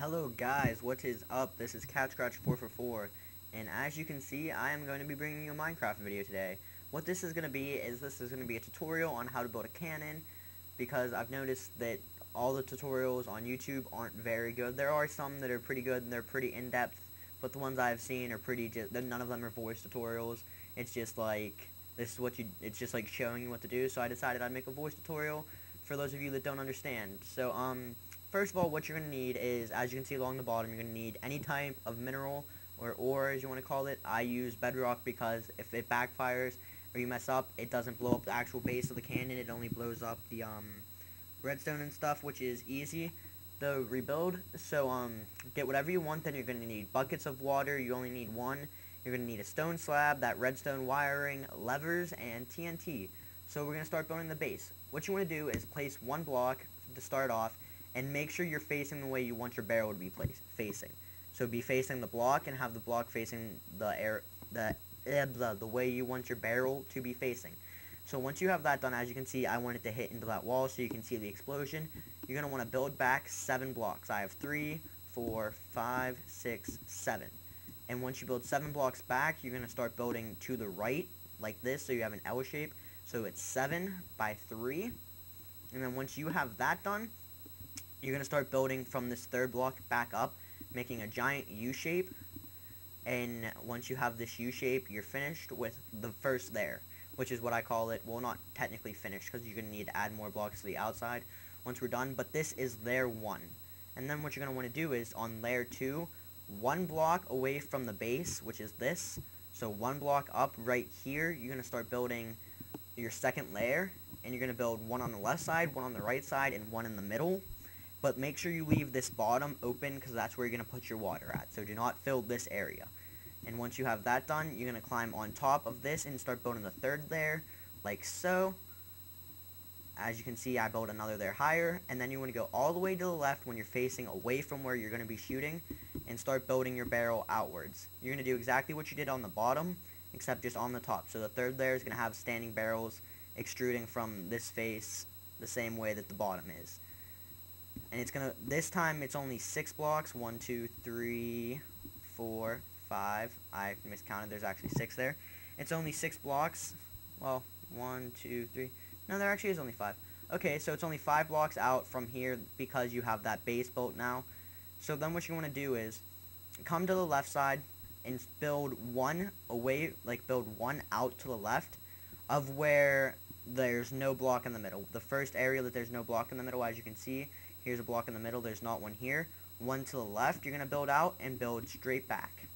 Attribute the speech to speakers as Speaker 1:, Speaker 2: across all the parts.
Speaker 1: Hello guys, what is up? This is CatScratch444, and as you can see, I am going to be bringing you a Minecraft video today. What this is going to be is a tutorial on how to build a Canon, because I've noticed that all the tutorials on YouTube aren't very good. There are some that are pretty good and they're pretty in-depth, but the ones I've seen are none of them are voice tutorials. It's just like, it's just like showing you what to do, so I decided I'd make a voice tutorial for those of you that don't understand. So, first of all, what you're going to need is, as you can see along the bottom, you're going to need any type of mineral, or ore as you want to call it. I use bedrock because if it backfires or you mess up, it doesn't blow up the actual base of the cannon. It only blows up the redstone and stuff, which is easy to rebuild. So get whatever you want. Then you're going to need buckets of water. You only need one. You're going to need a stone slab, that redstone wiring, levers, and TNT. So we're going to start building the base. What you want to do is place one block to start off, and make sure you're facing the way you want your barrel to be facing. So be facing the block and have the block facing the way you want your barrel to be facing. So once you have that done, as you can see, I want it to hit into that wall so you can see the explosion. You're going to want to build back 7 blocks. I have 3, 4, 5, 6, 7. And once you build 7 blocks back, you're going to start building to the right, like this, so you have an L shape. So it's 7 by 3. And then once you have that done, you're going to start building from this third block back up, making a giant U shape. And once you have this U shape, you're finished with the first layer, which is what I call it. Well, not technically finished, because you're going to need to add more blocks to the outside once we're done. But this is layer 1. And then what you're going to want to do is, on layer 2, 1 block away from the base, which is this. So 1 block up right here, you're going to start building your second layer. And you're going to build 1 on the left side, 1 on the right side, and 1 in the middle. But make sure you leave this bottom open, because that's where you're going to put your water at. So do not fill this area. And once you have that done, you're going to climb on top of this and start building the third layer, like so. As you can see, I built another layer higher. And then you want to go all the way to the left when you're facing away from where you're going to be shooting, and start building your barrel outwards. You're going to do exactly what you did on the bottom, except just on the top. So the third layer is going to have standing barrels extruding from this face the same way that the bottom is. And it's gonna, this time it's only 6 blocks. 1, 2, 3, 4, 5. I miscounted, there's actually 6 there. It's only 6 blocks. Well, 1, 2, 3. No, there actually is only 5. Okay, so it's only 5 blocks out from here because you have that base built now. So then what you want to do is come to the left side and build 1 away, like build 1 out to the left of where there's no block in the middle. The first area that there's no block in the middle, as you can see, here's a block in the middle, there's not one here. 1 to the left, you're going to build out and build straight back.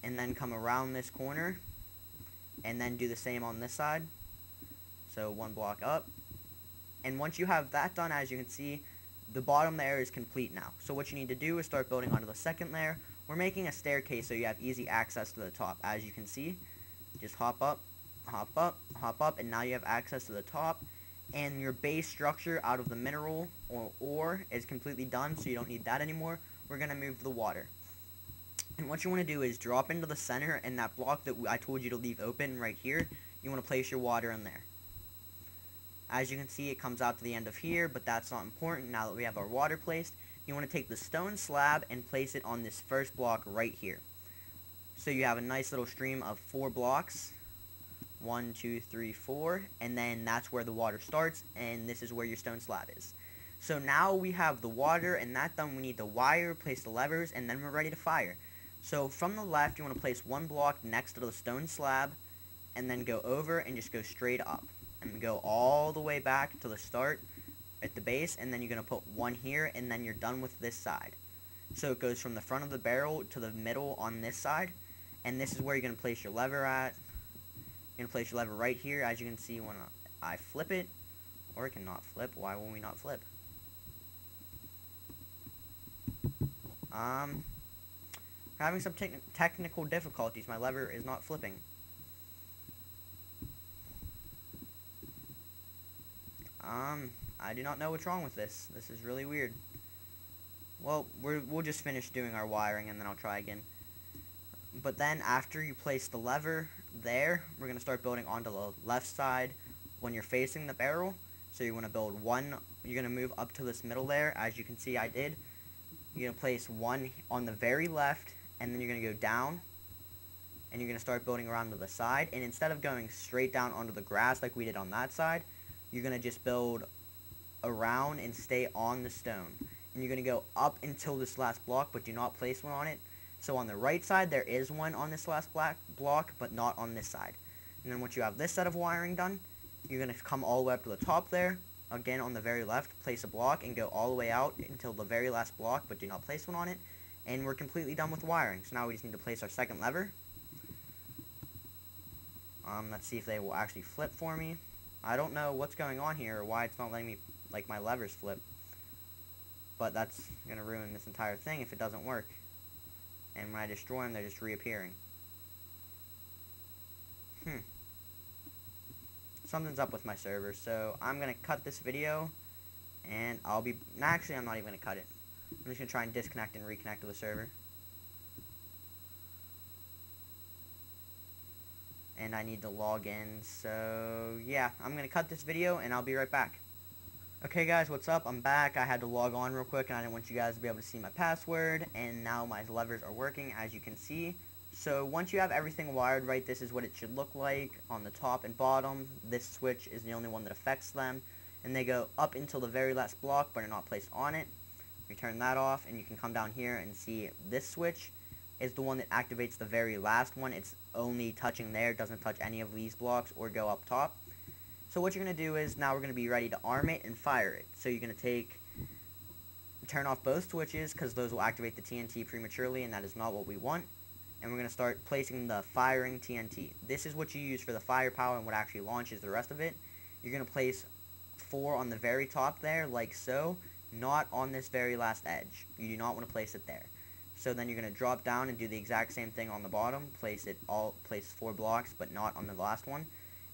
Speaker 1: And then come around this corner, and then do the same on this side. So 1 block up. And once you have that done, as you can see, the bottom layer is complete now. So what you need to do is start building onto the second layer. We're making a staircase so you have easy access to the top. As you can see, just hop up, hop up, hop up, and now you have access to the top. And your base structure out of the mineral or ore is completely done, so you don't need that anymore. We're going to move the water. And what you want to do is drop into the center, and that block that I told you to leave open right here, you want to place your water in there. As you can see, it comes out to the end of here, but that's not important now that we have our water placed. You want to take the stone slab and place it on this first block right here. So you have a nice little stream of 4 blocks. 1, 2, 3, 4, and then that's where the water starts, and this is where your stone slab is. So now we have the water, and that done, we need the wire, place the levers, and then we're ready to fire. So from the left, you want to place 1 block next to the stone slab, and then go over and just go straight up. And go all the way back to the start at the base, and then you're going to put 1 here, and then you're done with this side. So it goes from the front of the barrel to the middle on this side, and this is where you're going to place your lever at. You're going to place your lever right here, as you can see when I flip it, or it cannot flip. Why will we not flip? We're having some technical difficulties. My lever is not flipping. I do not know what's wrong with this. This is really weird. Well, we'll just finish doing our wiring, and then I'll try again. But then after you place the lever there, we're going to start building onto the left side when you're facing the barrel. So you want to build 1, you're going to move up to this middle layer, as you can see I did. you're going to place one on the very left, and then you're going to go down, and you're going to start building around to the side, and instead of going straight down onto the grass like we did on that side, you're going to just build around and stay on the stone. And you're going to go up until this last block, but do not place one on it. So on the right side, there is one on this last block, but not on this side. And then once you have this set of wiring done, you're going to come all the way up to the top there. Again, on the very left, place a block and go all the way out until the very last block, but do not place one on it. And we're completely done with wiring. So now we just need to place our second lever. Let's see if they will actually flip for me. I don't know what's going on here or why it's not letting me, like, my levers flip. But that's going to ruin this entire thing if it doesn't work. And when I destroy them, they're just reappearing. Something's up with my server, so I'm going to cut this video, and I'll be... Actually, I'm not even going to cut it. I'm just going to try and disconnect and reconnect to the server. And I need to log in, so yeah, I'm going to cut this video, and I'll be right back. Okay guys, what's up? I'm back. I had to log on real quick, and I didn't want you guys to be able to see my password, and now my levers are working, as you can see. So once you have everything wired right, this is what it should look like on the top and bottom. This switch is the only one that affects them, and they go up until the very last block, but are not placed on it. We turn that off, and you can come down here and see this switch is the one that activates the very last one. It's only touching there, doesn't touch any of these blocks or go up top. So what you're going to do is, now we're going to be ready to arm it and fire it. So you're going to turn off both switches, because those will activate the TNT prematurely, and that is not what we want. And we're going to start placing the firing TNT. This is what you use for the firepower and what actually launches the rest of it. You're going to place 4 on the very top there, like so, not on this very last edge. You do not want to place it there. So then you're going to drop down and do the exact same thing on the bottom. Place 4 blocks, but not on the last one.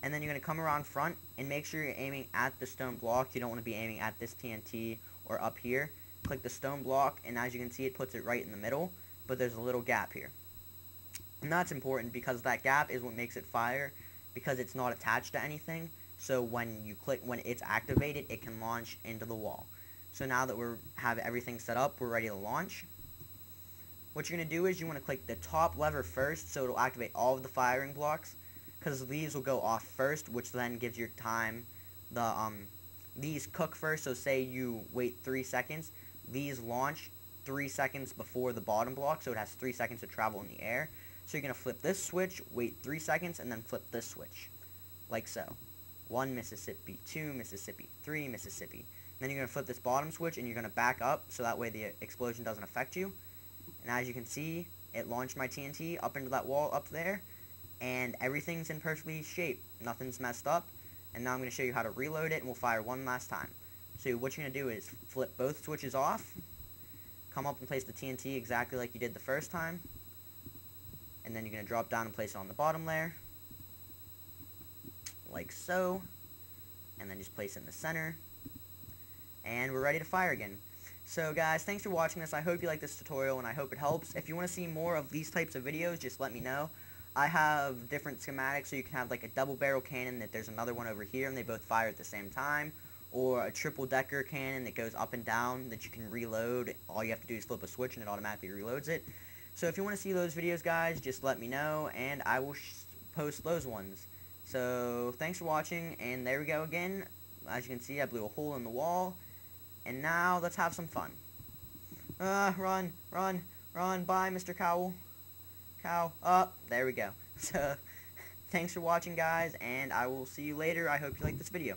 Speaker 1: And then you're going to come around front and make sure you're aiming at the stone block. You don't want to be aiming at this TNT or up here. Click the stone block, and as you can see, it puts it right in the middle, but there's a little gap here. And that's important because that gap is what makes it fire, because it's not attached to anything. So when it's activated, it can launch into the wall. So now that we have everything set up, we're ready to launch. What you're going to do is you want to click the top lever first, so it'll activate all of the firing blocks, because these will go off first, which then gives your time. These cook first, so say you wait 3 seconds, these launch 3 seconds before the bottom block, so it has 3 seconds to travel in the air. So you're going to flip this switch, wait 3 seconds, and then flip this switch, like so. 1 Mississippi, 2 Mississippi, 3 Mississippi. Then you're going to flip this bottom switch, and you're going to back up, so that way the explosion doesn't affect you. And as you can see, it launched my TNT up into that wall up there, and everything's in perfectly shape. Nothing's messed up. And now I'm going to show you how to reload it, and we'll fire one last time. So what you're going to do is flip both switches off, come up and place the TNT exactly like you did the first time, and then you're going to drop down and place it on the bottom layer, like so, and then just place it in the center, and we're ready to fire again. So guys, thanks for watching this. I hope you like this tutorial, and I hope it helps. If you want to see more of these types of videos, just let me know. I have different schematics, so you can have like a double barrel cannon that there's another one over here, and they both fire at the same time, or a triple decker cannon that goes up and down that you can reload. All you have to do is flip a switch and it automatically reloads it. So if you want to see those videos, guys, just let me know, and I will post those ones. So thanks for watching, and there we go again. As you can see, I blew a hole in the wall, and now let's have some fun. Run, run, run, bye, Mr. Cow. There we go. So thanks for watching, guys, and I will see you later. I hope you like this video.